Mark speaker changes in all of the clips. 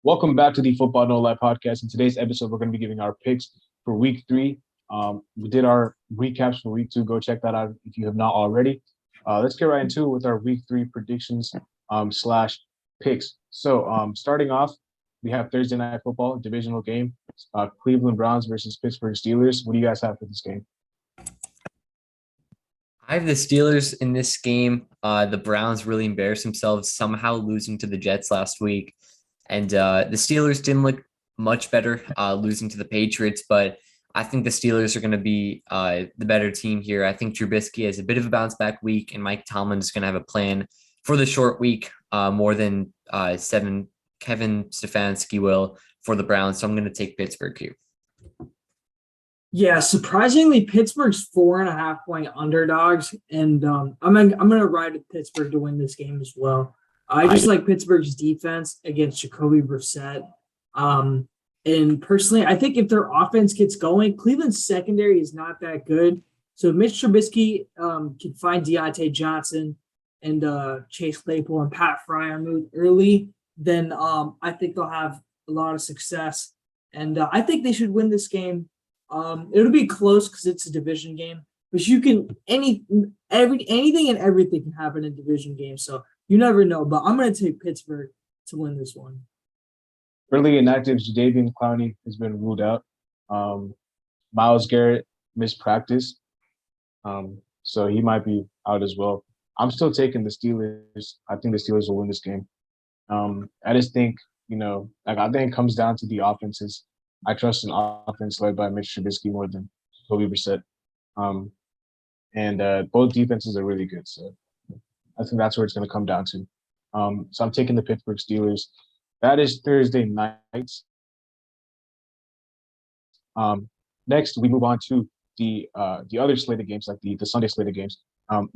Speaker 1: Welcome back to the Football No Lie podcast. In today's episode, we're going to be giving our picks for week three. We did our recaps for week two. Go check that out if you have not already. Let's get right into it with our week three predictions slash picks. So starting off, we have Thursday Night Football, divisional game, Cleveland Browns versus Pittsburgh Steelers. What do you guys have for this game?
Speaker 2: I have the Steelers in this game. The Browns really embarrassed themselves, somehow losing to the Jets last week. And the Steelers didn't look much better losing to the Patriots, but I think the Steelers are going to be the better team here. I think Trubisky has a bit of a bounce back week, and Mike Tomlin is going to have a plan for the short week more than Kevin Stefanski will for the Browns. So I'm going to take Pittsburgh here.
Speaker 3: Yeah, surprisingly, Pittsburgh's 4.5 point underdogs, and I'm gonna ride with Pittsburgh to win this game as well. I just like Pittsburgh's defense against Jacoby Brissett. And personally, I think if their offense gets going, Cleveland's secondary is not that good. So if Mitch Trubisky can find Deontay Johnson and Chase Claypool and Pat Fryer move early, then I think they'll have a lot of success. And I think they should win this game. It'll be close because it's a division game, but you can anything and everything can happen in division games. So you never know. But I'm going to take Pittsburgh to win this one.
Speaker 1: Early inactive Jadeveon Clowney has been ruled out. Myles Garrett missed practice, so he might be out as well. I'm still taking the Steelers. I think the Steelers will win this game. I just think, I think it comes down to the offenses. I trust an offense led by Mitch Trubisky more than Kobe Brissett. And both defenses are really good. So I think that's where it's going to come down to. So I'm taking the Pittsburgh Steelers. That is Thursday night. Next, we move on to the other slated games, like the Sunday slated games.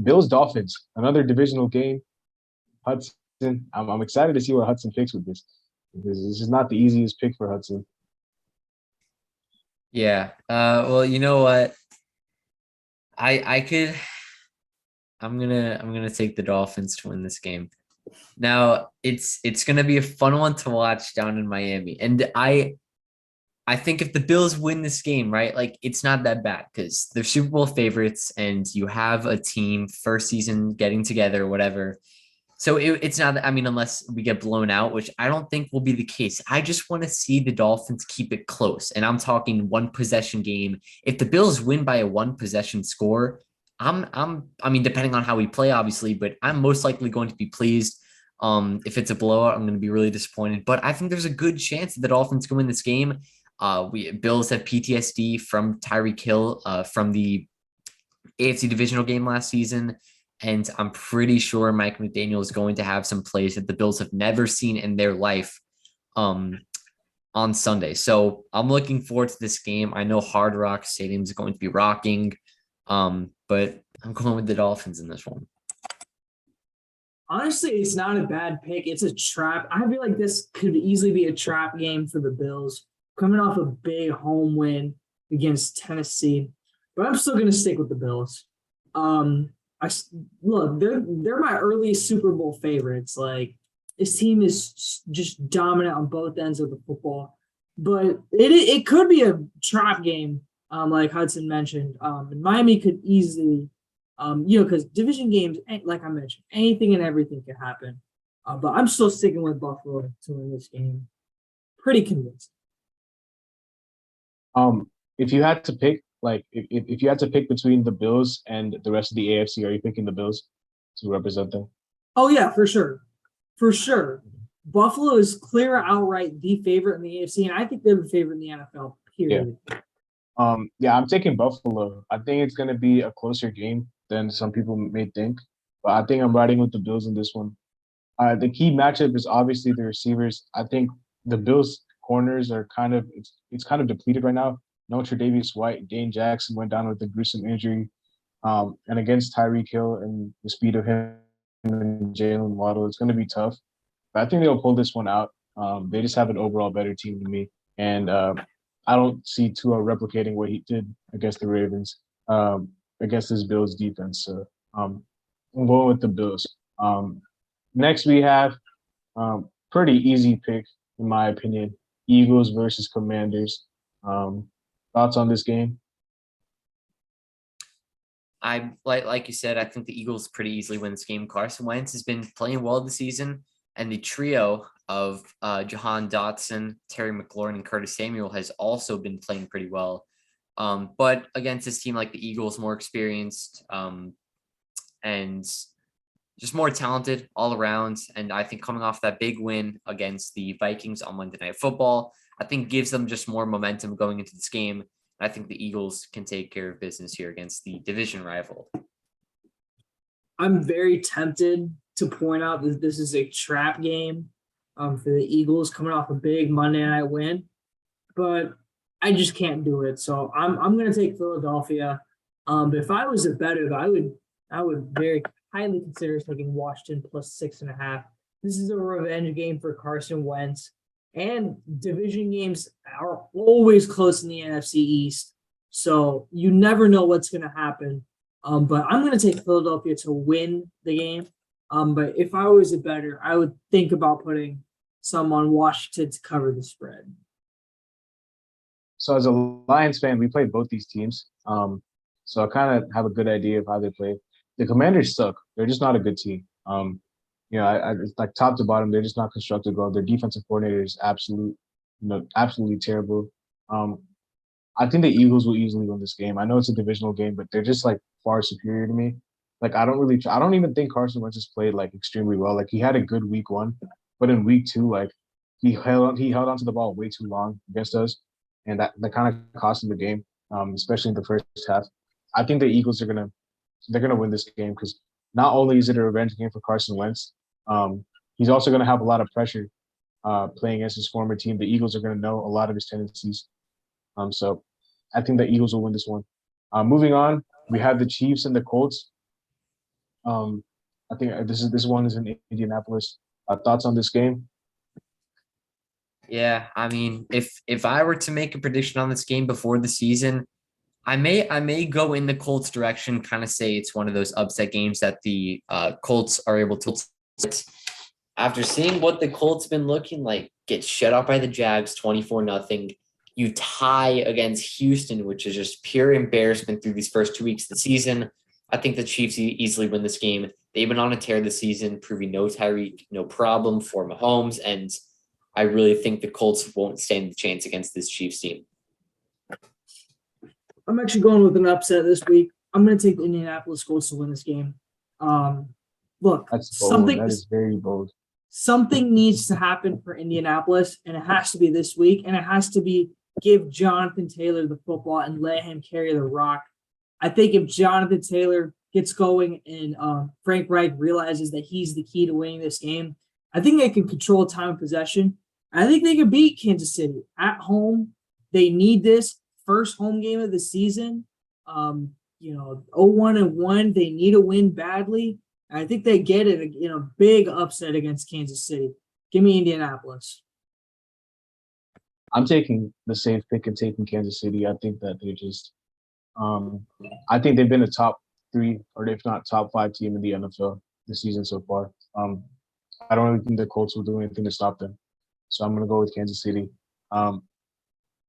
Speaker 1: Bills Dolphins, another divisional game. Hudson, I'm excited to see what Hudson picks with this. This is not the easiest pick for Hudson.
Speaker 2: Yeah. Well, you know what? I'm gonna take the Dolphins to win this game. Now it's gonna be a fun one to watch down in Miami. And I think if the Bills win this game, right, like it's not that bad because they're Super Bowl favorites and you have a team first season getting together, whatever. So it's not, unless we get blown out, which I don't think will be the case. I just want to see the Dolphins keep it close. And I'm talking one possession game. If the Bills win by a one possession score, depending on how we play, obviously, but I'm most likely going to be pleased. If it's a blowout, I'm going to be really disappointed. But I think there's a good chance that the Dolphins can win this game. Bills have PTSD from Tyreek Hill from the AFC divisional game last season. And I'm pretty sure Mike McDaniel is going to have some plays that the Bills have never seen in their life on Sunday. So I'm looking forward to this game. I know Hard Rock Stadium is going to be rocking, but I'm going with the Dolphins in this one.
Speaker 3: Honestly, it's not a bad pick. It's a trap. I feel like this could easily be a trap game for the Bills, coming off a big home win against Tennessee. But I'm still going to stick with the Bills. They're my early Super Bowl favorites. Like, this team is just dominant on both ends of the football, but it could be a trap game, like Hudson mentioned. And Miami could easily, because division games, like I mentioned, anything and everything can happen. But I'm still sticking with Buffalo to win this game. Pretty convinced.
Speaker 1: If you had to pick, if you had to pick between the Bills and the rest of the AFC, are you picking the Bills to represent them?
Speaker 3: Oh, yeah, for sure. For sure. Buffalo is clear outright the favorite in the AFC, and I think they're the favorite in the NFL, period.
Speaker 1: Yeah. I'm taking Buffalo. I think it's going to be a closer game than some people may think, but I think I'm riding with the Bills in this one. The key matchup is obviously the receivers. I think the Bills' corners are it's kind of depleted right now. No Tre'Davious White, Dane Jackson went down with a gruesome injury. And against Tyreek Hill and the speed of him and Jalen Waddle, it's going to be tough. But I think they'll pull this one out. They just have an overall better team than me. And I don't see Tua replicating what he did against the Ravens, against this Bills defense. So I'm going with the Bills. Next, we have pretty easy pick. in my opinion. Eagles versus Commanders. Thoughts on this game?
Speaker 2: I like you said, I think the Eagles pretty easily win this game. Carson Wentz has been playing well this season, and the trio of Jahan Dotson, Terry McLaurin, and Curtis Samuel has also been playing pretty well. But against this team like the Eagles, more experienced and just more talented all around. And I think coming off that big win against the Vikings on Monday Night Football, I think gives them just more momentum going into this game. I think the Eagles can take care of business here against the division rival.
Speaker 3: I'm very tempted to point out that this is a trap game for the Eagles coming off a big Monday night win, but I just can't do it. So I'm going to take Philadelphia. But if I was a better, I would very highly consider taking Washington plus 6.5. This is a revenge game for Carson Wentz. And division games are always close in the NFC East. So you never know what's going to happen. But I'm going to take Philadelphia to win the game. But if I was a better, I would think about putting some on Washington to cover the spread.
Speaker 1: So as a Lions fan, we played both these teams. So I kind of have a good idea of how they play. The Commanders suck. They're just not a good team. It's like top to bottom, they're just not constructed well. Their defensive coordinator is absolutely terrible. I think the Eagles will easily win this game. I know it's a divisional game, but they're just like far superior to me. Like I don't even think Carson Wentz has played like extremely well. Like he had a good week 1, but in week 2, like he held onto the ball way too long against us, and that kind of cost him the game, especially in the first half. I think the Eagles they're gonna win this game because not only is it a revenge game for Carson Wentz, he's also going to have a lot of pressure playing against his former team. The Eagles are going to know a lot of his tendencies. So I think the Eagles will win this one. Moving on, we have the Chiefs and the Colts. I think this one is in Indianapolis. Thoughts on this game?
Speaker 2: Yeah, I mean, if I were to make a prediction on this game before the season, I may go in the Colts direction, kind of say it's one of those upset games that the Colts are able to. After seeing what the Colts been looking like, get shut out by the Jags 24-0. You tie against Houston, which is just pure embarrassment through these first 2 weeks of the season. I think the Chiefs easily win this game. They've been on a tear this season, proving no Tyreek, no problem for Mahomes, and I really think the Colts won't stand a chance against this Chiefs team.
Speaker 3: I'm actually going with an upset this week. I'm going to take the Indianapolis Colts to win this game. Look,
Speaker 1: That's bold. That is very bold.
Speaker 3: Something needs to happen for Indianapolis, and it has to be this week, and it has to be give Jonathan Taylor the football and let him carry the rock. I think if Jonathan Taylor gets going and Frank Reich realizes that he's the key to winning this game, I think they can control time of possession. I think they can beat Kansas City at home. They need this first home game of the season. 0-1-1. They need a win badly. And I think they get it in a big upset against Kansas City. Give me Indianapolis.
Speaker 1: I'm taking the safe pick and taking Kansas City. I think that they're just I think they've been a top 3 or if not top 5 team in the NFL this season so far. I don't really think the Colts will do anything to stop them. So I'm going to go with Kansas City.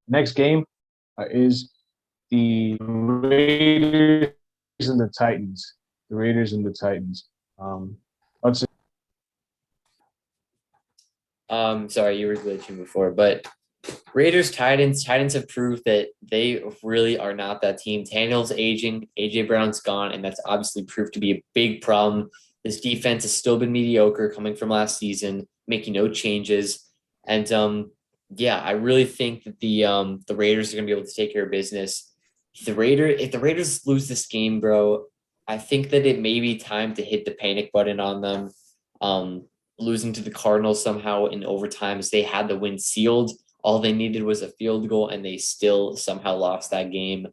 Speaker 1: Next game is the Raiders and the Titans. The Raiders and the Titans.
Speaker 2: Sorry, you were glitching before, but Raiders, Titans have proved that they really are not that team. Tannehill's aging, AJ Brown's gone, and that's obviously proved to be a big problem. This defense has still been mediocre coming from last season, making no changes. And I really think that the Raiders are gonna be able to take care of business. If the Raiders lose this game, bro, I think that it may be time to hit the panic button on them. Losing to the Cardinals somehow in overtime as they had the win sealed. All they needed was a field goal, and they still somehow lost that game.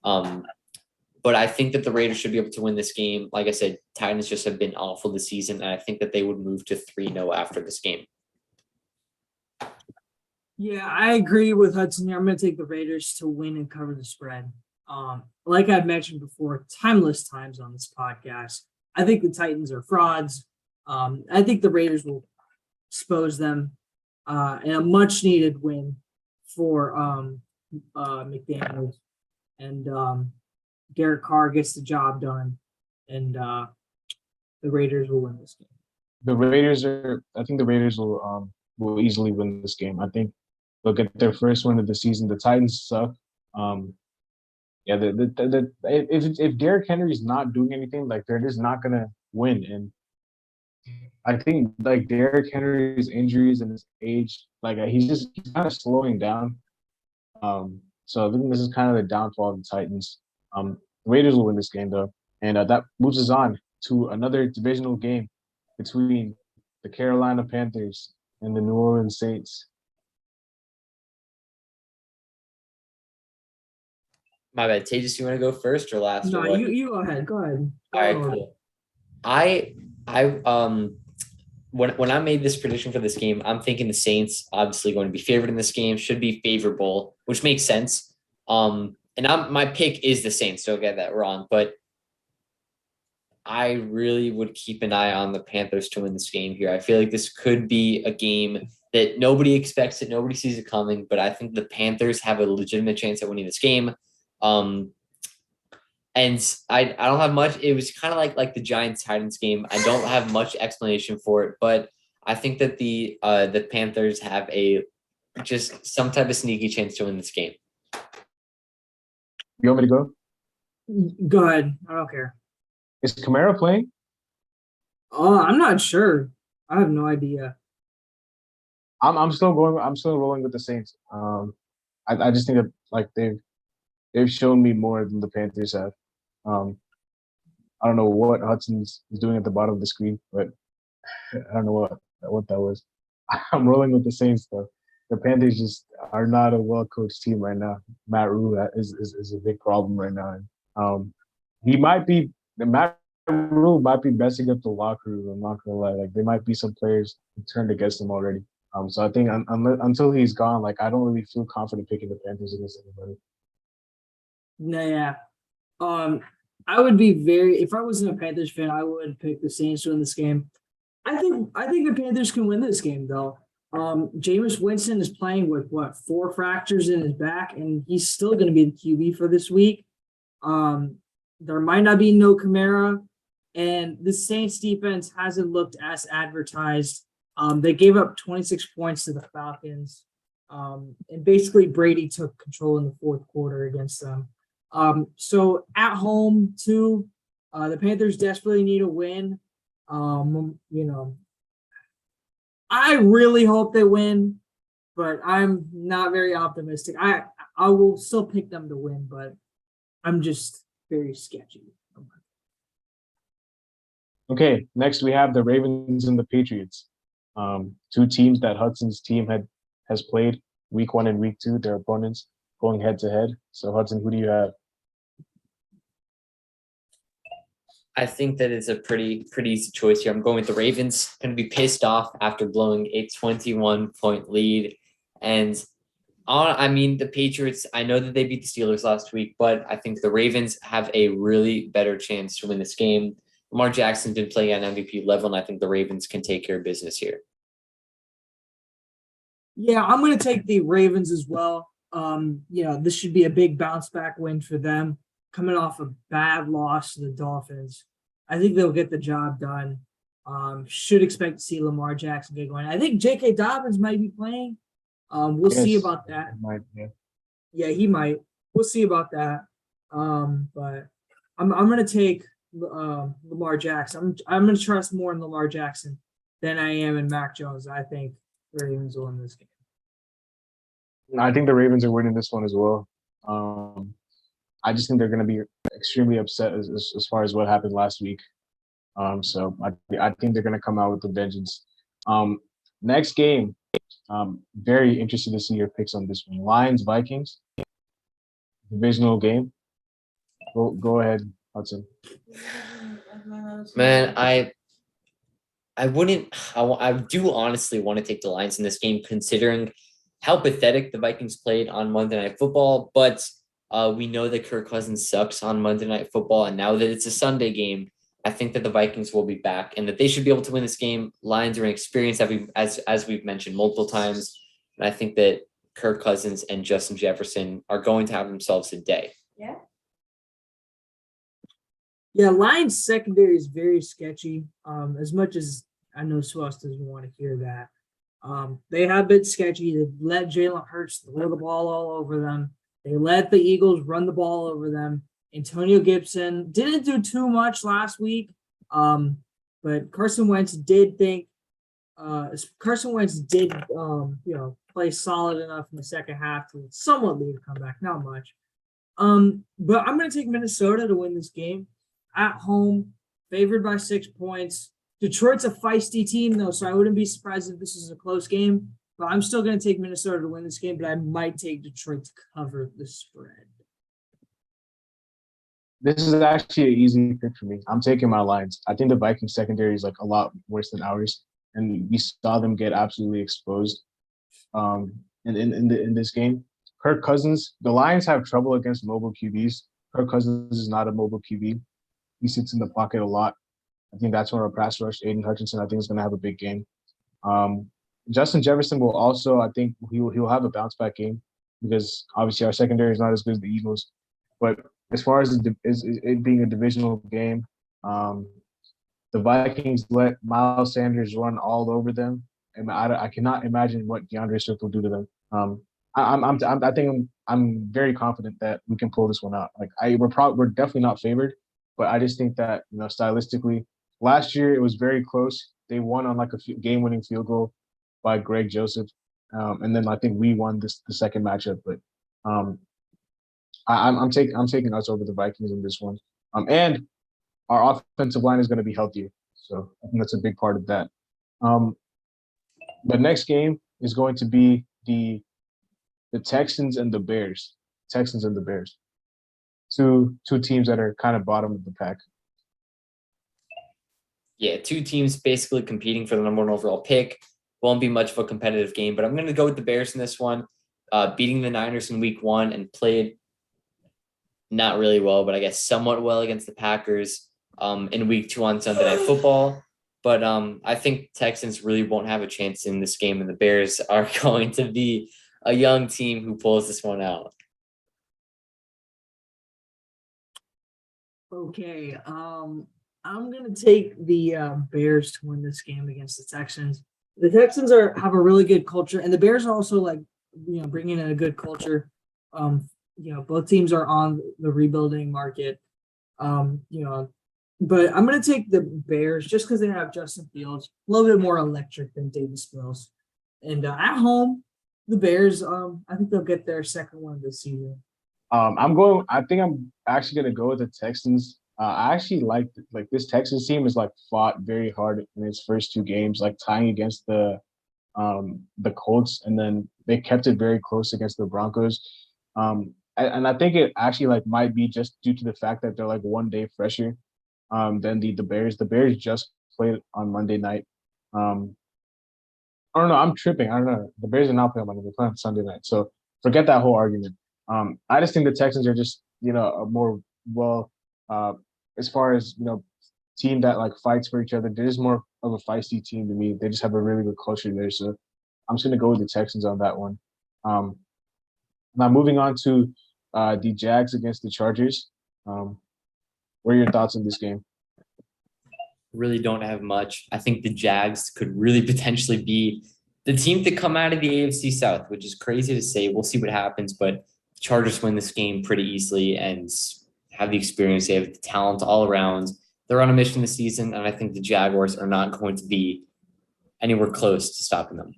Speaker 2: But I think that the Raiders should be able to win this game. Like I said, Titans just have been awful this season, and I think that they would move to 3-0 after this game.
Speaker 3: Yeah, I agree with Hudson here. I'm going to take the Raiders to win and cover the spread. Like I've mentioned before, timeless times on this podcast. I think the Titans are frauds. I think the Raiders will expose them. and a much needed win for McDaniels. And Derek Carr gets the job done, and the Raiders will win this game.
Speaker 1: I think the Raiders will easily win this game. I think they'll get their first win of the season. The Titans suck. Yeah, if Derrick Henry's not doing anything, like they're just not gonna win. And I think like Derrick Henry's injuries and his age, like he's kind of slowing down. So I think this is kind of the downfall of the Titans. The Raiders will win this game though, and that moves us on to another divisional game between the Carolina Panthers and the New Orleans Saints.
Speaker 2: My bad. Tejas, you want to go first or last?
Speaker 3: No,
Speaker 2: or what?
Speaker 3: you go ahead. Go ahead.
Speaker 2: All right, cool. I when I made this prediction for this game, I'm thinking the Saints obviously going to be favored in this game, should be favorable, which makes sense. And my pick is the Saints, don't get that wrong, but I really would keep an eye on the Panthers to win this game here. I feel like this could be a game that nobody expects it, nobody sees it coming, but I think the Panthers have a legitimate chance at winning this game. And I don't have much. It was kind of like the Giants-Titans game. I don't have much explanation for it, but I think that the Panthers have just some type of sneaky chance to win this game.
Speaker 1: You want me to go?
Speaker 3: Go ahead. I don't care.
Speaker 1: Is Kamara playing?
Speaker 3: I'm not sure. I have no idea.
Speaker 1: I'm still rolling with the Saints. I just think that like they've shown me more than the Panthers have. I don't know what Hudson's is doing at the bottom of the screen, but I don't know what that was. I'm rolling with the Saints though. The Panthers just are not a well-coached team right now. Matt Rule is a big problem right now. Matt Rule might be messing up the locker room. I'm not gonna lie. Like there might be some players who turned against him already. So I think until he's gone, like I don't really feel confident picking the Panthers against anybody.
Speaker 3: Yeah. I would be if I wasn't a Panthers fan, I would pick the Saints to win this game. I think the Panthers can win this game though. Jameis Winston is playing with 4 fractures in his back, and he's still going to be the QB for this week. There might not be no Kamara, and the Saints defense hasn't looked as advertised. They gave up 26 points to the Falcons, and basically Brady took control in the fourth quarter against them. So at home too, the Panthers desperately need a win. I really hope they win, but I'm not very optimistic. I will still pick them to win, but I'm just very sketchy.
Speaker 1: Okay, next we have the Ravens and the Patriots. 2 teams that Hudson's team has played week 1 and week 2, their opponents going head to head. So Hudson, who do you have?
Speaker 2: I think that it's a pretty easy choice here. I'm going with the Ravens. Going to be pissed off after blowing a 21-point lead. And the Patriots, I know that they beat the Steelers last week, but I think the Ravens have a really better chance to win this game. Lamar Jackson did play at MVP level, and I think the Ravens can take care of business here.
Speaker 3: Yeah, I'm going to take the Ravens as well. This should be a big bounce back win for them, coming off a bad loss to the Dolphins. I think they'll get the job done. Should expect to see Lamar Jackson get going. I think J.K. Dobbins might be playing. We'll see about that. Yeah, he might. We'll see about that. But I'm going to take Lamar Jackson. I'm going to trust more in Lamar Jackson than I am in Mac Jones. I think the Ravens will win this game.
Speaker 1: I think the Ravens are winning this one as well. I just think they're going to be extremely upset as far as what happened last week. So I think they're going to come out with a vengeance. Next game, very interested to see your picks on this one. Lions, Vikings, divisional game. Go ahead, Hudson.
Speaker 2: Man, I do honestly want to take the Lions in this game, considering how pathetic the Vikings played on Monday Night Football, but we know that Kirk Cousins sucks on Monday Night Football, and now that it's a Sunday game, I think that the Vikings will be back and that they should be able to win this game. Lions are inexperienced, as we've mentioned multiple times. And I think that Kirk Cousins and Justin Jefferson are going to have themselves a day.
Speaker 4: Yeah.
Speaker 3: Yeah, Lions secondary is very sketchy. As much as I know Swiss doesn't want to hear that. They have been sketchy. They let Jalen Hurts throw the ball all over them. They let the Eagles run the ball over them. Antonio Gibson didn't do too much last week. But Carson Wentz did play solid enough in the second half to somewhat lead a comeback, not much. But I'm going to take Minnesota to win this game at home, favored by 6 points. Detroit's a feisty team, though, so I wouldn't be surprised if this is a close game. But I'm still going to take Minnesota to win this game, but I might take Detroit to cover the spread.
Speaker 1: This is actually an easy pick for me. I'm taking my Lions. I think the Vikings secondary is like a lot worse than ours, and we saw them get absolutely exposed in this game. Kirk Cousins, the Lions have trouble against mobile QBs. Kirk Cousins is not a mobile QB. He sits in the pocket a lot. I think that's where our pass rush, Aiden Hutchinson, I think is going to have a big game. Justin Jefferson will also, I think he'll have a bounce back game because obviously our secondary is not as good as the Eagles. But as far as it being a divisional game, the Vikings let Miles Sanders run all over them, and I cannot imagine what DeAndre Swift will do to them. I'm very confident that we can pull this one out. Like we're definitely not favored, but I just think that stylistically, last year it was very close. They won on like a game-winning field goal by Greg Joseph, and then I think we won the second matchup. But I'm taking us over the Vikings in this one, and our offensive line is going to be healthier, so I think that's a big part of that. The next game is going to be the Texans and the Bears. Texans and the Bears. Two teams that are kind of bottom of the pack.
Speaker 2: Yeah, two teams basically competing for the number 1 overall pick. Won't be much of a competitive game, but I'm going to go with the Bears in this one. Beating the Niners in week 1 and played not really well, but I guess somewhat well against the Packers in week 2 on Sunday Night Football. But I think Texans really won't have a chance in this game, and the Bears are going to be a young team who pulls this one out.
Speaker 3: Okay, I'm going to take the Bears to win this game against the Texans. The Texans have a really good culture, and the Bears are also bringing in a good culture. Both teams are on the rebuilding market. But I'm going to take the Bears just because they have Justin Fields, a little bit more electric than Davis Mills. And at home, the Bears, I think they'll get their second one this season.
Speaker 1: I think I'm actually going to go with the Texans. I actually like this Texans team has fought very hard in its first 2 games, tying against the Colts, and then they kept it very close against the Broncos. And I think it actually might be just due to the fact that they're 1 day fresher than the Bears. The Bears just played on Monday night. I don't know. I'm tripping. I don't know. The Bears are not playing on Monday. They're playing on Sunday night. So forget that whole argument. I just think the Texans are just a more as far as team that fights for each other. They're just more of a feisty team to me. They just have a really good culture there. So I'm just gonna go with the Texans on that one. Now moving on to the Jags against the Chargers. What are your thoughts on this game?
Speaker 2: Really don't have much. I think the Jags could really potentially be the team to come out of the AFC South, which is crazy to say. We'll see what happens, but Chargers win this game pretty easily and have the experience. They have the talent all around. They're on a mission this season, and I think the Jaguars are not going to be anywhere close to stopping them.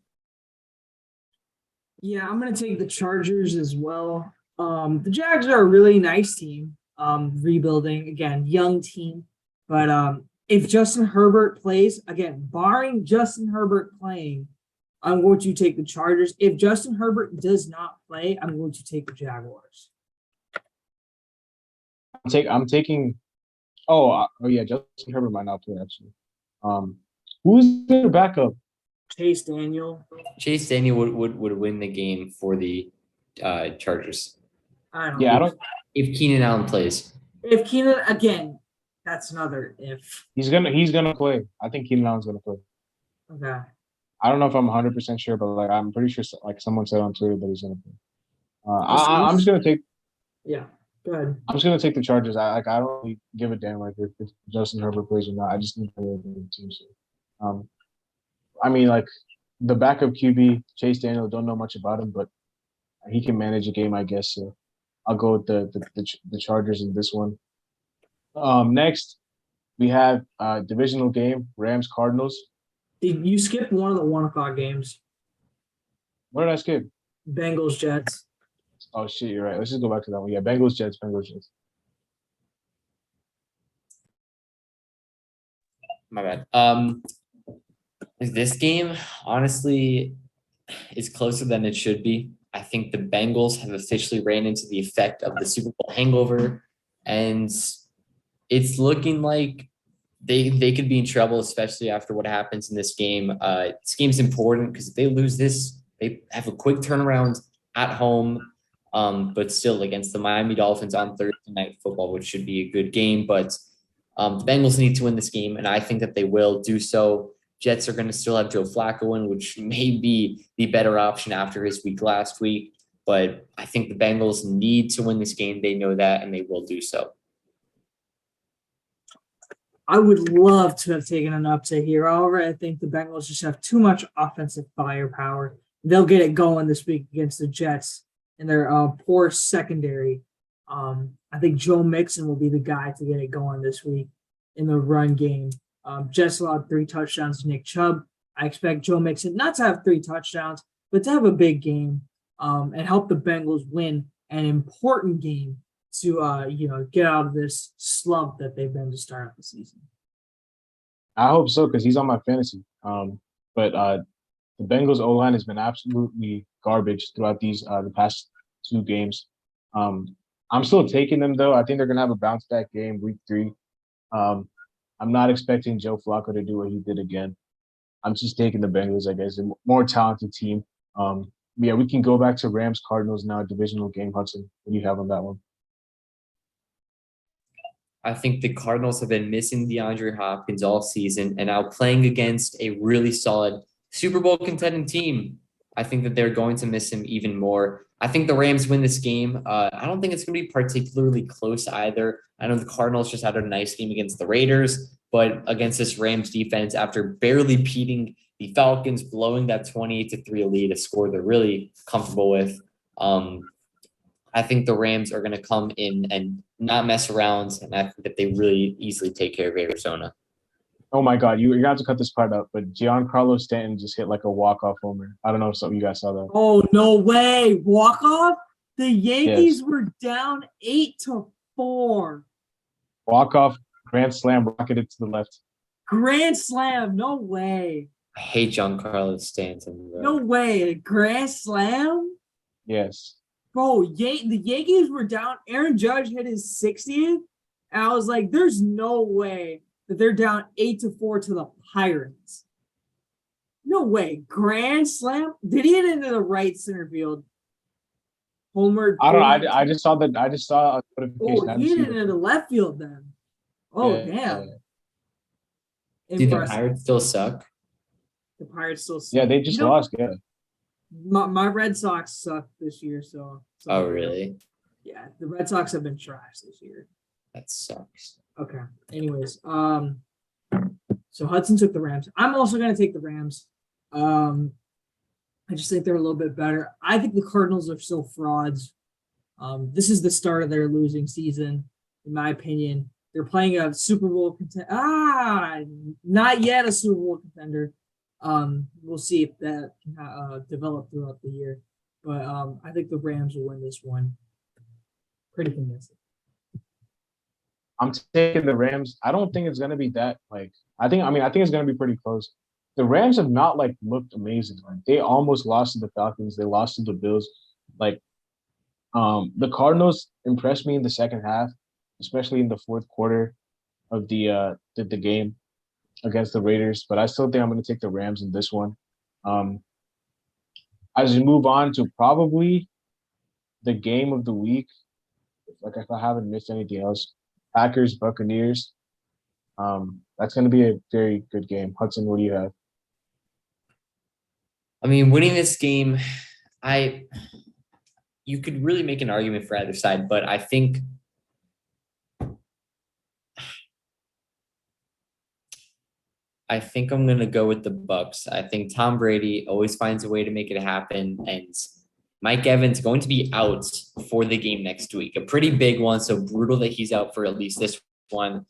Speaker 3: Yeah, I'm going to take the Chargers as well. The Jags are a really nice team, rebuilding, again, young team. But if Justin Herbert plays, again, barring Justin Herbert playing, I'm going to take the Chargers. If Justin Herbert does not play, I'm going to take the Jaguars.
Speaker 1: I'm taking. Oh yeah, Justin Herbert might not play actually. Who's their backup?
Speaker 3: Chase Daniel.
Speaker 2: Chase Daniel would win the game for the Chargers.
Speaker 3: I don't
Speaker 1: Yeah,
Speaker 3: know.
Speaker 1: I don't.
Speaker 2: If Keenan Allen plays.
Speaker 3: If Keenan, again, That's another if.
Speaker 1: He's gonna play. I think Keenan Allen's gonna play.
Speaker 3: Okay.
Speaker 1: I don't know if I'm 100% sure, but like I'm pretty sure like someone said on Twitter that he's gonna play. I'm just gonna take.
Speaker 3: Yeah. Go ahead.
Speaker 1: I'm just gonna take the Chargers. I don't really give a damn like if Justin Herbert plays or not. I just need to play the team. So, I mean, like the backup QB Chase Daniel, don't know much about him, but he can manage a game, I guess. So I'll go with the Chargers in this one. Next we have divisional game Rams Cardinals.
Speaker 3: You skipped one of the 1 o'clock games.
Speaker 1: What did I skip?
Speaker 3: Bengals Jets.
Speaker 1: Oh shit, you're right. Let's just go back to that one. Yeah, Bengals Jets.
Speaker 2: My bad. This game honestly is closer than it should be. I think the Bengals have officially ran into the effect of the Super Bowl hangover, and it's looking like they could be in trouble, especially after what happens in this game. This game's important because if they lose this, they have a quick turnaround at home, but still against the Miami Dolphins on Thursday Night Football, which should be a good game. But the Bengals need to win this game, and I think that they will do so. Jets are going to still have Joe Flacco in, which may be the better option after his week last week. But I think the Bengals need to win this game. They know that, and they will do so.
Speaker 3: I would love to have taken an upset here. However, I think the Bengals just have too much offensive firepower. They'll get it going this week against the Jets and their poor secondary. I think Joe Mixon will be the guy to get it going this week in the run game. Jets allowed 3 touchdowns to Nick Chubb. I expect Joe Mixon not to have 3 touchdowns, but to have a big game and help the Bengals win an important game to get out of this slump that they've been to start off the season.
Speaker 1: I hope so because he's on my fantasy. But the Bengals O-line has been absolutely garbage throughout the past 2 games. I'm still taking them though. I think they're gonna have a bounce back game week 3. I'm not expecting Joe Flacco to do what he did again. I'm just taking the Bengals, I guess, a more talented team. Yeah, we can go back to Rams Cardinals now, divisional game. Hudson, what do you have on that one?
Speaker 2: I think the Cardinals have been missing DeAndre Hopkins all season, and now playing against a really solid Super Bowl contending team, I think that they're going to miss him even more. I think the Rams win this game. I don't think it's going to be particularly close either. I know the Cardinals just had a nice game against the Raiders, but against this Rams defense, after barely beating the Falcons, blowing that 28-3 lead, a score they're really comfortable with, I think the Rams are going to come in and not mess around, and I think that they really easily take care of Arizona.
Speaker 1: Oh my God, you're gonna have to cut this part up, but Giancarlo Stanton just hit like a walk-off homer. I don't know if some of you guys saw that.
Speaker 3: Oh, no way. Walk-off? The Yankees were down 8-4.
Speaker 1: Walk-off, grand slam, rocketed to the left.
Speaker 3: Grand slam. No way.
Speaker 2: I hate Giancarlo Stanton, bro.
Speaker 3: No way. A grand slam?
Speaker 1: Yes.
Speaker 3: Bro, the Yankees were down. Aaron Judge hit his 60th. And I was like, there's no way that they're down 8-4 to the Pirates. No way. Grand slam? Did he hit into the right center field? Homer.
Speaker 1: I don't know. I just saw that. I just saw a notification.
Speaker 3: Oh, he hit it into the left field then. Oh,
Speaker 1: Yeah,
Speaker 3: damn.
Speaker 2: Do the
Speaker 3: Impressive.
Speaker 2: Pirates still suck?
Speaker 3: The Pirates still suck.
Speaker 1: Yeah, they just lost. Yeah.
Speaker 3: My Red Sox suck this year, so.
Speaker 2: Oh, really?
Speaker 3: Yeah, the Red Sox have been trash this year.
Speaker 2: That sucks.
Speaker 3: Okay. Anyways, so Hudson took the Rams. I'm also going to take the Rams. I just think they're a little bit better. I think the Cardinals are still frauds. This is the start of their losing season, in my opinion. They're playing a Super Bowl contender. Not yet a Super Bowl contender. We'll see if that can develop throughout the year. But I think the Rams will win this one. Pretty convincing.
Speaker 1: I'm taking the Rams. I don't think it's gonna be that I think it's gonna be pretty close. The Rams have not looked amazing. They almost lost to the Falcons. They lost to the Bills. The Cardinals impressed me in the second half, especially in the fourth quarter of the game against the Raiders. But I still think I'm gonna take the Rams in this one. As we move on to probably the game of the week, if I haven't missed anything else, Packers, Buccaneers. That's going to be a very good game. Hudson, what do you have?
Speaker 2: I mean, winning this game, you could really make an argument for either side, but I think I'm gonna go with the Bucks. I think Tom Brady always finds a way to make it happen, and Mike Evans going to be out for the game next week, a pretty big one. So brutal that he's out for at least this one.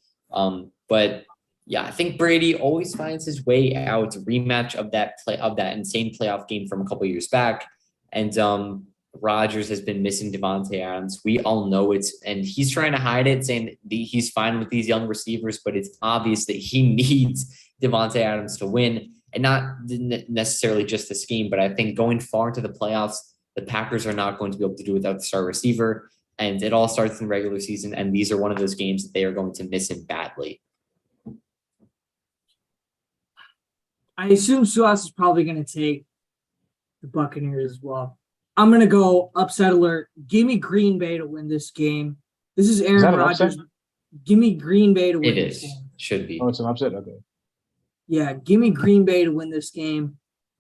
Speaker 2: But yeah, I think Brady always finds his way out. Rematch of that insane playoff game from a couple years back, and Rodgers has been missing Devontae Adams. We all know and he's trying to hide it, saying he's fine with these young receivers, but it's obvious that he needs Devontae Adams to win, and not necessarily just this game, but I think going far into the playoffs, the Packers are not going to be able to do without the star receiver, and it all starts in the regular season, and these are one of those games that they are going to miss him badly.
Speaker 3: I assume Suas is probably going to take the Buccaneers as well. I'm going to go upset alert. Give me Green Bay to win this game. This is Aaron Rodgers. Give me Green Bay to win this game.
Speaker 2: Should be.
Speaker 1: Oh, it's an upset? Okay.
Speaker 3: Yeah, give me Green Bay to win this game.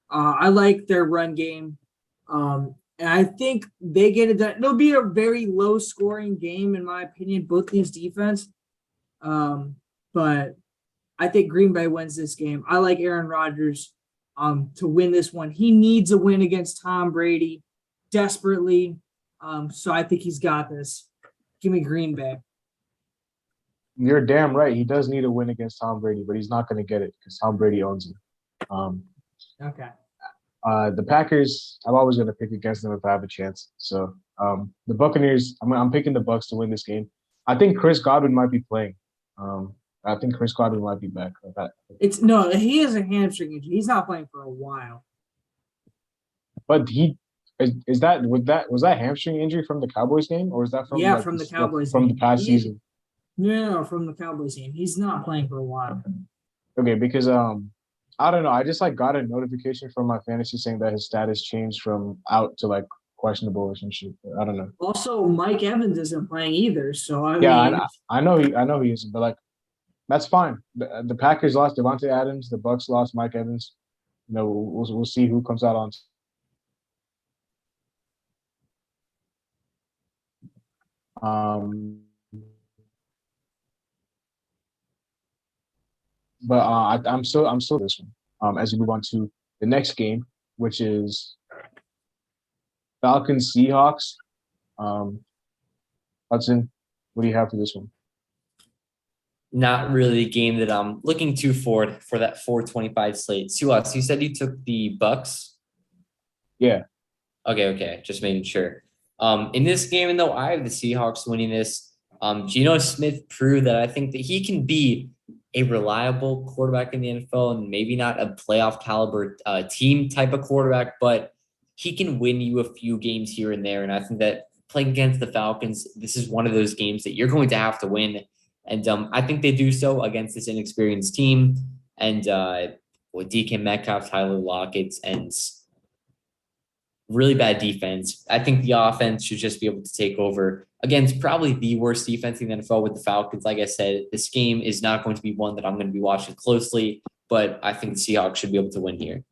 Speaker 3: I like their run game. And I think they get it done. It'll be a very low-scoring game, in my opinion, both these defense. But I think Green Bay wins this game. I like Aaron Rodgers to win this one. He needs a win against Tom Brady desperately. So I think he's got this. Give me Green Bay.
Speaker 1: You're damn right. He does need a win against Tom Brady, but he's not going to get it because Tom Brady owns him.
Speaker 3: Okay.
Speaker 1: The Packers, I'm always going to pick against them if I have a chance. So the Buccaneers, I'm picking the Bucs to win this game. I think Chris Godwin might be playing. I think Chris Godwin might be back.
Speaker 3: He has a hamstring injury. He's not playing for a while.
Speaker 1: But was that hamstring injury from the Cowboys game, or is that from
Speaker 3: from the Cowboys
Speaker 1: from
Speaker 3: game.
Speaker 1: the past season?
Speaker 3: No, from the Cowboys game. He's not playing for a while.
Speaker 1: Okay, because I don't know. I just got a notification from my fantasy saying that his status changed from out to questionable or some shit. I don't know.
Speaker 3: Also, Mike Evans isn't playing either. So I
Speaker 1: know he isn't, but that's fine. The Packers lost Devontae Adams. The Bucs lost Mike Evans. We'll see who comes out on. But I'm still this one. As we move on to the next game, which is Falcons Seahawks. Hudson, what do you have for this one?
Speaker 2: Not really a game that I'm looking too forward for that 425 slate. Silas, you said you took the Bucks?
Speaker 1: Yeah.
Speaker 2: Okay. Just making sure. In this game, though, I have the Seahawks winning this. Geno Smith proved that I think that he can be a reliable quarterback in the NFL and maybe not a playoff caliber team type of quarterback, but he can win you a few games here and there. And I think that playing against the Falcons, this is one of those games that you're going to have to win. And I think they do so against this inexperienced team. And with DK Metcalf, Tyler Lockett, and really bad defense, I think the offense should just be able to take over against probably the worst defense in the NFL with the Falcons. Like I said, this game is not going to be one that I'm going to be watching closely, but I think the Seahawks should be able to win here.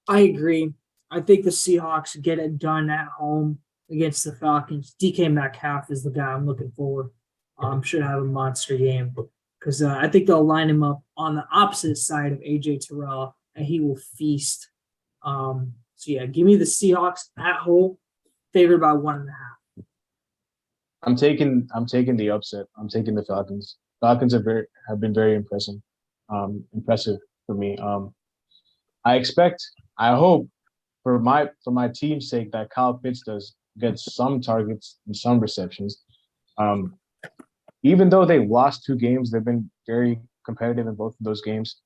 Speaker 3: I agree. I think the Seahawks get it done at home against the Falcons. DK Metcalf is the guy I'm looking for. Should have a monster game because I think they'll line him up on the opposite side of AJ Terrell, and he will feast. So yeah, give me the Seahawks at home, favored by 1.5.
Speaker 1: I'm taking the upset. I'm taking the Falcons. Falcons have been very impressive for me. I hope for my team's sake that Kyle Pitts does get some targets and some receptions. Even though they lost 2 games, they've been very competitive in both of those games.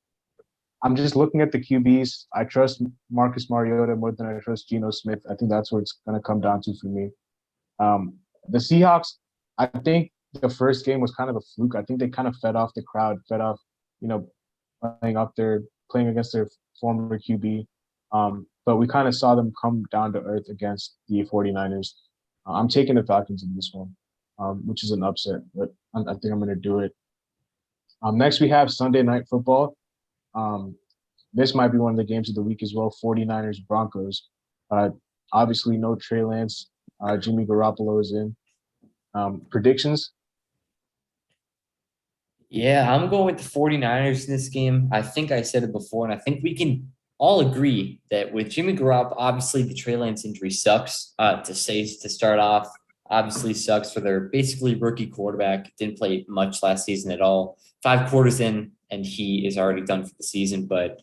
Speaker 1: I'm just looking at the QBs. I trust Marcus Mariota more than I trust Geno Smith. I think that's what it's going to come down to for me. The Seahawks, I think the first game was kind of a fluke. I think they kind of fed off the crowd, playing against their former QB. But we kind of saw them come down to earth against the 49ers. I'm taking the Falcons in this one, which is an upset, but I think I'm going to do it. Next, we have Sunday Night Football. This might be one of the games of the week as well. 49ers Broncos. Obviously, no Trey Lance. Jimmy Garoppolo is in. Predictions?
Speaker 2: Yeah, I'm going with the 49ers in this game. I think I said it before, and I think we can all agree that with Jimmy Garoppolo, obviously the Trey Lance injury sucks to start off. Obviously sucks for their basically rookie quarterback. Didn't play much last season at all. 5 quarters in, and he is already done for the season. But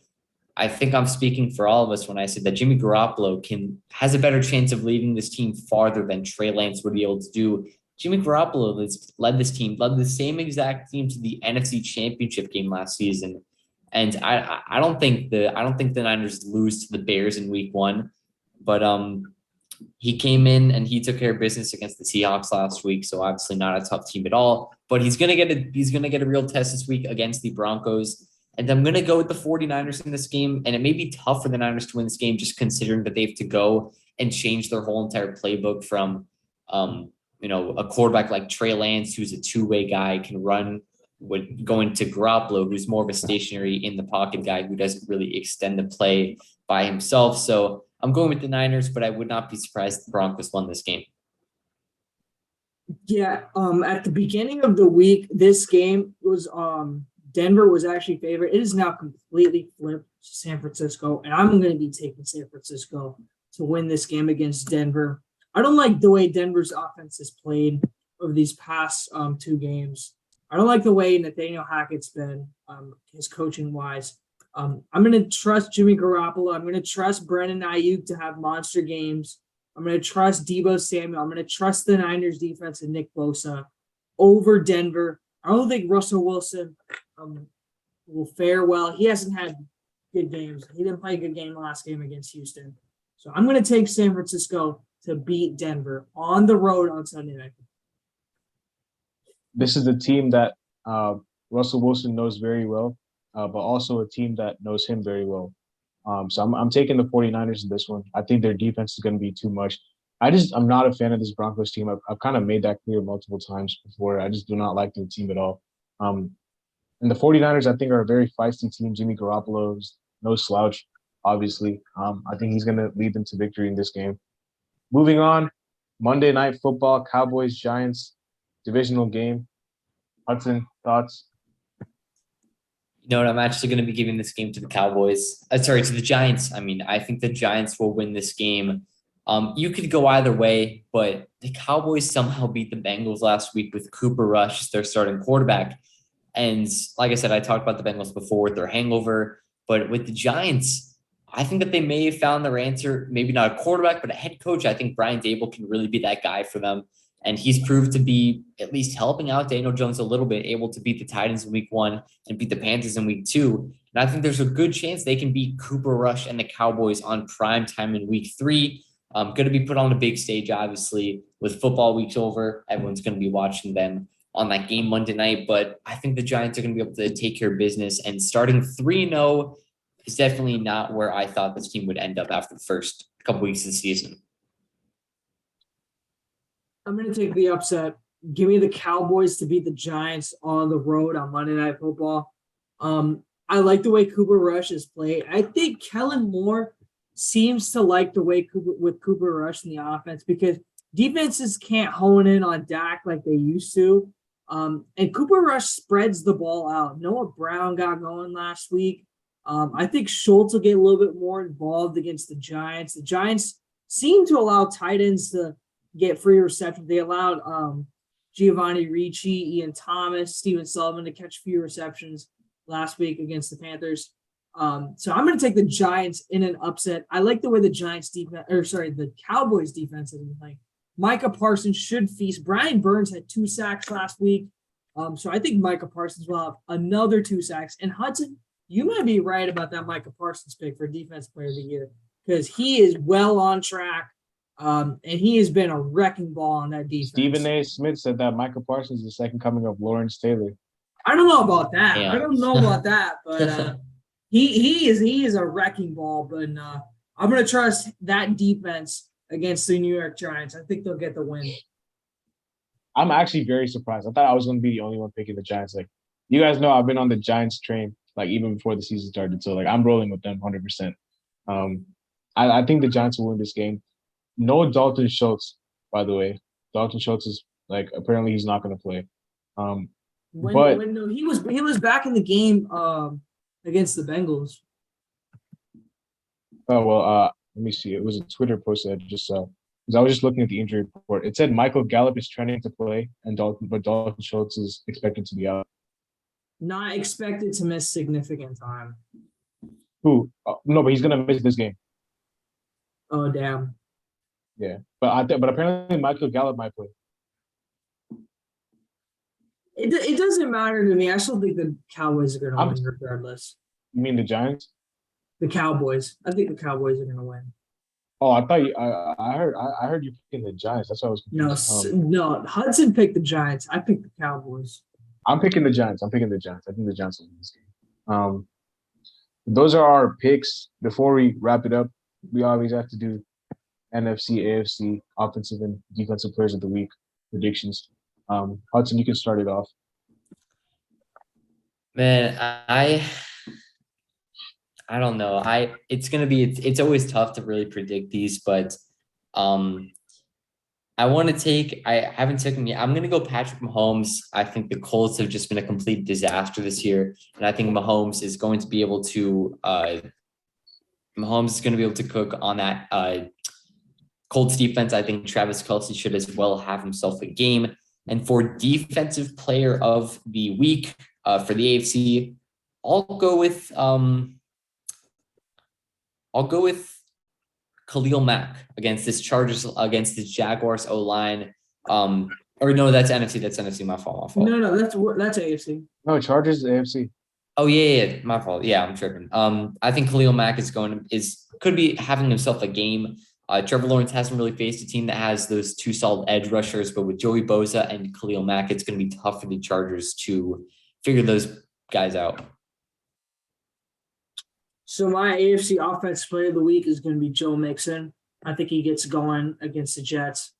Speaker 2: I think I'm speaking for all of us when I said that Jimmy Garoppolo has a better chance of leading this team farther than Trey Lance would be able to do. Jimmy Garoppolo led the same exact team to the NFC Championship game last season. And I don't think the Niners lose to the Bears in week 1, but he came in and he took care of business against the Seahawks last week. So obviously not a tough team at all, but he's gonna get a real test this week against the Broncos. And I'm gonna go with the 49ers in this game. And it may be tough for the Niners to win this game, just considering that they have to go and change their whole entire playbook from a quarterback like Trey Lance, who's a two-way guy, can run, with going to Garoppolo, who's more of a stationary in the pocket guy who doesn't really extend the play by himself. So I'm going with the Niners, but I would not be surprised if the Broncos won this game.
Speaker 3: Yeah, at the beginning of the week, this game was Denver was actually favored. It is now completely flipped to San Francisco, and I'm going to be taking San Francisco to win this game against Denver. I don't like the way Denver's offense has played over these past 2 games. I don't like the way Nathaniel Hackett's been, his coaching wise. I'm going to trust Jimmy Garoppolo. I'm going to trust Brandon Ayuk to have monster games. I'm going to trust Deebo Samuel. I'm going to trust the Niners defense and Nick Bosa over Denver. I don't think Russell Wilson will fare well. He hasn't had good games. He didn't play a good game last game against Houston. So I'm going to take San Francisco to beat Denver on the road on Sunday night.
Speaker 1: This is the team that Russell Wilson knows very well, but also a team that knows him very well. So I'm taking the 49ers in this one. I think their defense is going to be too much. I'm not a fan of this Broncos team. I've kind of made that clear multiple times before. I just do not like their team at all. And the 49ers, I think, are a very feisty team. Jimmy Garoppolo is no slouch, obviously. I think he's going to lead them to victory in this game. Moving on, Monday Night Football, Cowboys, Giants, divisional game. Hudson, thoughts?
Speaker 2: You know what? I'm actually going to be giving this game to the Cowboys. To the Giants. I mean, I think the Giants will win this game. You could go either way, but the Cowboys somehow beat the Bengals last week with Cooper Rush as their starting quarterback. And like I said, I talked about the Bengals before with their hangover, but with the Giants, I think that they may have found their answer. Maybe not a quarterback, but a head coach. I think Brian Dable can really be that guy for them. And he's proved to be at least helping out Daniel Jones a little bit, able to beat the Titans in week 1 and beat the Panthers in week 2. And I think there's a good chance they can beat Cooper Rush and the Cowboys on prime time in week 3. Going to be put on a big stage, obviously, with football weeks over. Everyone's going to be watching them on that game Monday night. But I think the Giants are going to be able to take care of business. And starting 3-0 is definitely not where I thought this team would end up after the first couple weeks of the season.
Speaker 3: I'm going to take the upset. Give me the Cowboys to beat the Giants on the road on Monday Night Football. I like the way Cooper Rush is played. I think Kellen Moore seems to like the way Cooper Rush in the offense because defenses can't hone in on Dak like they used to. And Cooper Rush spreads the ball out. Noah Brown got going last week. I think Schultz will get a little bit more involved against the Giants. The Giants seem to allow tight ends to get free receptions. They allowed Giovanni Ricci, Ian Thomas, Steven Sullivan to catch few receptions last week against the Panthers. So I'm going to take the Giants in an upset. I like the way the Cowboys defense is playing. Micah Parsons should feast. Brian Burns had 2 sacks last week. So I think Micah Parsons will have another 2 sacks. And Hudson, you might be right about that Micah Parsons pick for Defense Player of the Year because he is well on track. And he has been a wrecking ball on that defense.
Speaker 1: Stephen A. Smith said that Micah Parsons is the second coming of Lawrence Taylor.
Speaker 3: I don't know about that.
Speaker 2: Yeah.
Speaker 3: I don't know about that, but he is a wrecking ball. But I'm going to trust that defense against the New York Giants. I think they'll get the win.
Speaker 1: I'm actually very surprised. I thought I was going to be the only one picking the Giants. Like you guys know I've been on the Giants train like even before the season started. So like I'm rolling with them 100%. Um, I think the Giants will win this game. No Dalton Schultz, by the way. Dalton Schultz is like apparently he's not going to play. Um, but
Speaker 3: When no, he was back in the game against the Bengals.
Speaker 1: oh well, let me see. It was a Twitter post that I just saw. Because I was just looking at the injury report. It said Michael Gallup is trending to play, and Dalton Schultz is expected to be out.
Speaker 3: Not expected to miss significant time.
Speaker 1: Who? No, but he's gonna miss this game.
Speaker 3: Oh damn.
Speaker 1: Yeah, but apparently Michael Gallup might play.
Speaker 3: It doesn't matter to me. I still think the Cowboys are going to win regardless.
Speaker 1: You mean the Giants?
Speaker 3: The Cowboys. I think the Cowboys are going to win.
Speaker 1: Oh, I thought I heard you picking the Giants. That's why I was confused.
Speaker 3: No. Hudson picked the Giants. I picked the Cowboys.
Speaker 1: I'm picking the Giants. I think the Giants will win this game. Those are our picks. Before we wrap it up, we always have to do NFC, AFC, offensive and defensive players of the week predictions. Hudson, you can start it off.
Speaker 2: Man, I don't know. It's always tough to really predict these, but I want to take. I haven't taken yet. I'm going to go Patrick Mahomes. I think the Colts have just been a complete disaster this year, and I think Mahomes is going to be able to. Mahomes is going to be able to cook on that Colts defense. I think Travis Kelce should as well have himself a game. And for defensive player of the week for the AFC, I'll go with Khalil Mack against this Jaguars O-line. Or no, that's NFC. That's NFC. My fault.
Speaker 3: No, that's AFC.
Speaker 1: No, Chargers is AFC.
Speaker 2: Oh yeah, my fault. Yeah, I'm tripping. I think Khalil Mack could be having himself a game. Trevor Lawrence hasn't really faced a team that has those two solid edge rushers, but with Joey Bosa and Khalil Mack, it's going to be tough for the Chargers to figure those guys out.
Speaker 3: So my AFC offensive player of the week is going to be Joe Mixon. I think he gets going against the Jets.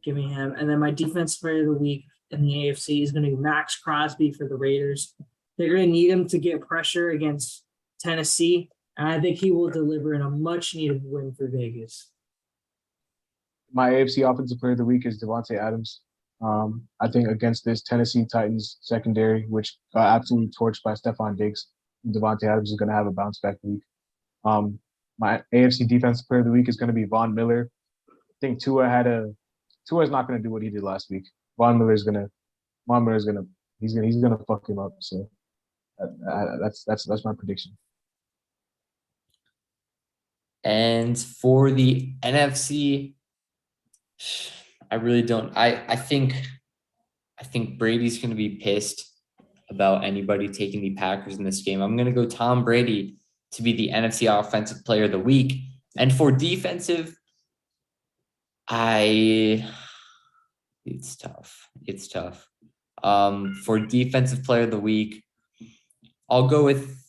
Speaker 3: Give me him. And then my defensive player of the week in the AFC is going to be Max Crosby for the Raiders. They're going to need him to get pressure against Tennessee, and I think he will deliver in a much-needed win for Vegas.
Speaker 1: My AFC offensive player of the week is Devontae Adams. I think against this Tennessee Titans secondary, which got absolutely torched by Stephon Diggs, Devontae Adams is going to have a bounce-back week. My AFC defensive player of the week is going to be Von Miller. I think Tua's not going to do what he did last week. Von Miller's going to he's going to fuck him up. So that's my prediction.
Speaker 2: And for the NFC, I really don't. I think Brady's going to be pissed about anybody taking the Packers in this game. I'm going to go Tom Brady to be the NFC Offensive Player of the Week. And for defensive, it's tough. It's tough. For Defensive Player of the Week, I'll go with.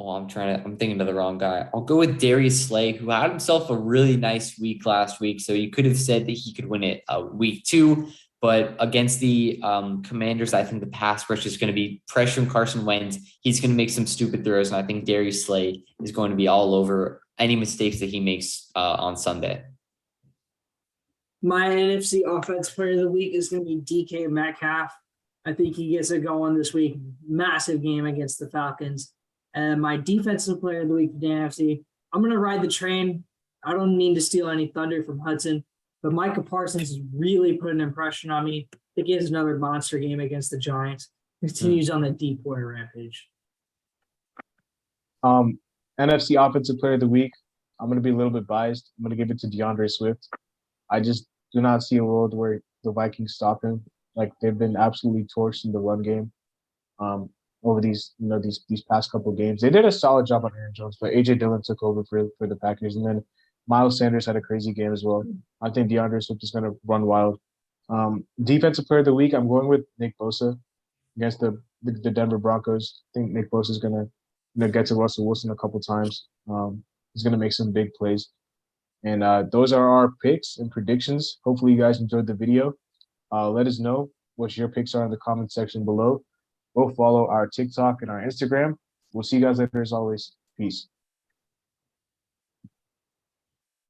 Speaker 2: I'm thinking of the wrong guy. I'll go with Darius Slay, who had himself a really nice week last week. So you could have said that he could win it week 2. But against the Commanders, I think the pass rush is going to be pressuring Carson Wentz. He's going to make some stupid throws, and I think Darius Slay is going to be all over any mistakes that he makes on Sunday.
Speaker 3: My NFC Offensive Player of the Week is going to be DK Metcalf. I think he gets it going this week. Massive game against the Falcons. And my Defensive Player of the Week for the NFC, I'm going to ride the train. I don't mean to steal any thunder from Hudson, but Micah Parsons is really putting an impression on me. I think he has another monster game against the Giants. Continues on the deep boy rampage.
Speaker 1: NFC Offensive Player of the Week, I'm going to be a little bit biased. I'm going to give it to DeAndre Swift. I just do not see a world where the Vikings stop him. Like, they've been absolutely torched in the run game over these past couple of games. They did a solid job on Aaron Jones, but A.J. Dillon took over for the Packers, and then Miles Sanders had a crazy game as well. I think DeAndre Swift is going to run wild. Defensive Player of the Week, I'm going with Nick Bosa against the Denver Broncos. I think Nick Bosa is going to get to Russell Wilson a couple times. He's going to make some big plays. And those are our picks and predictions. Hopefully you guys enjoyed the video. Let us know what your picks are in the comment section below. Go follow our TikTok and our Instagram. We'll see you guys later as always. Peace.